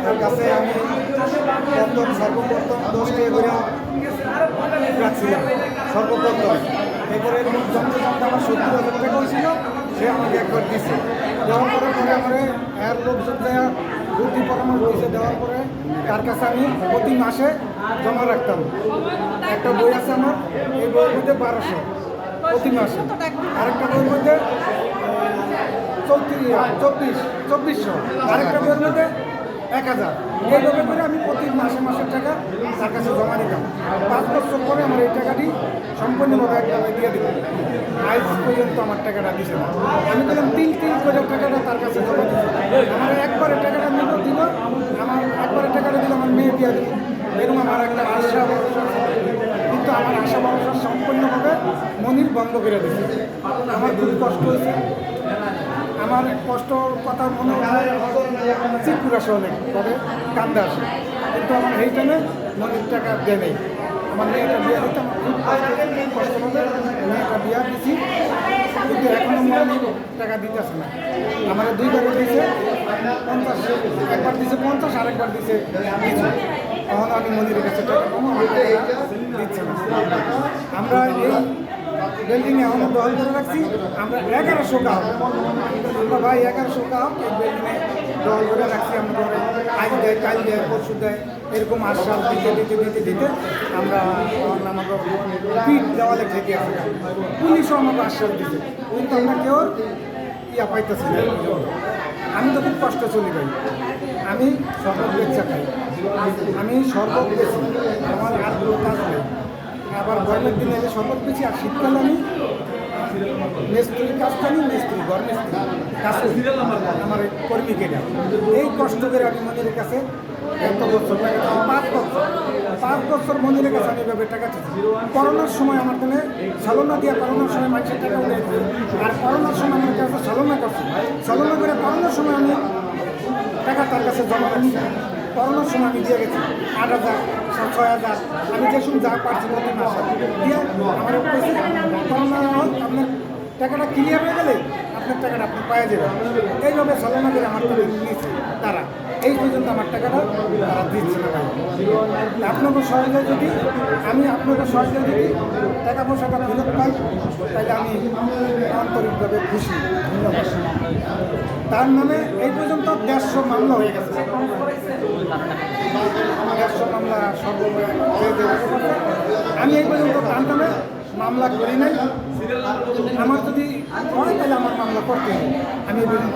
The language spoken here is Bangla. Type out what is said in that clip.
তার কাছে আমি সর্বপ্রথম 10 টাকা করে রাখছিলাম সর্বপ্রথম। এরপরে জমতে জমতে আমার 70,000 টাকা হয়েছিল, সে আমাকে একবার দিচ্ছে। দেওয়ার পরে আমার এর লোকজন দেওয়া বুদ্ধি পরামর্শ দিয়েছে। দেওয়ার পরে তার কাছে আমি প্রতি মাসে জমা রাখতাম। একটা বই আছে আমার, এই বইয়ের মধ্যে 1200 প্রতি মাসে, আরেকটা বইয়ের মধ্যে 2400, আরেকটা বইয়ের মধ্যে 1000। এইভাবে করে আমি প্রতি মাসে মাসের টাকা তার কাছে জমা দিতাম। 5 বছর পরে আমার এই টাকাটি সম্পূর্ণভাবে একভাবে দিয়ে দিল। আজ পর্যন্ত আমার টাকাটা দিছে না। আমি বললাম 3 করে টাকাটা তার কাছে জমা দিচ্ছি। আমার একবারে টাকাটা দিল, আমার একবারে টাকাটা দিল, আমার মেয়ে দিয়ে দিল। এরকম আমার একটা আশা ভরসা, কিন্তু আমার আশা ভরসা সম্পূর্ণভাবে মনির বন্ধ করে দিচ্ছে। আমার খুব কষ্ট হয়েছে। আমার কষ্টর কথা মনে হয় চিকুর আসে অনেক, তবে কান্দা আসে, কিন্তু আমার এই টাইমে মনির টাকা দেয় নেই। আমার মেয়েটা বিয়ে দিতে আমার খুব কষ্ট হবে। মেয়েটা বিয়ে দিচ্ছি, কিন্তু এখনও মনির টাকা দিতেছে না। আমার 2 টাকা দিয়েছে 50, একবার দিয়েছে 50, আরেকবার দিয়েছে কিছু। তখন আমি মনিরের কাছে টাকা পাবো, আমার টাকা দিচ্ছে না। আমরা এই বিল্ডিংয়ে এখনও দল করে রাখছি। আমরা 1100 গ্রাহক, আমরা ভাই 1100 গ্রাহক এই বিল্ডিংয়ে দল করে রাখছি। আমরা আজ দেয়, কাল দেয়, পরশু দেয়, এরকম আশ্বাস দিতে আমরা আমাকে পিঠ দেওয়ালে ঠেকে আসি। পুলিশও আমাকে আশ্বাস দিতে, কিন্তু আমরা কেউ ইয়া পাইতেছি না। আমি তো খুব কষ্ট চলি ভাই। আমি শরবত বেচা খাই, আমি শরবত বেছি, আমার আর কোনো কাজ নেই। আবার গরমের দিনে এলে শরবত বেছি, আর শীতকালে আমি মিস্ত্রির কাজ করি, ঘর মিস্ত্রি কাজ করি, আমার কর্মীকে দেয়। এই কষ্ট করে আমি মনিরের কাছে এত বছর টাকা 5 বছর মনিরের কাছে আমি এভাবে টাকা চাচ্ছি। করোনার সময় আমার কাছে চালনা দিয়ে, করোনার সময় মানুষের টাকা উঠে, আর করোনার সময় আমার কাছে চালনা করছি। চালনা করে করোনার সময় আমি টাকা তার কাছে জমা রাখছি। করোনার সময় আমি দিয়ে গেছি 8,000, 6,000, আমি যে সময় যা পারছি প্রতি মাসে দিয়ে আমার পয়সা। করোনা আপনার টাকাটা ক্লিয়ার হয়ে গেলে আপনার টাকাটা আপনি পাওয়া যাবেন। এইভাবে চালনা করে আমার টাকা নিয়েছে তারা। এই পর্যন্ত আমার টাকাটা তারা দিচ্ছে না ভাই। আপনাকে সহজে যদি টাকা পয়সাটা ফেরত পাই, তাহলে আমি আন্তরিকভাবে খুশি। ধন্যবাদ। তার নামে এই পর্যন্ত 150 মামলা হয়ে গেছে। 150 মামলা আমি এই পর্যন্ত তার নামে মামলা করি নাই। আমার যদি হয় তাহলে আমার মামলা করতে হবে। আমি এই পর্যন্ত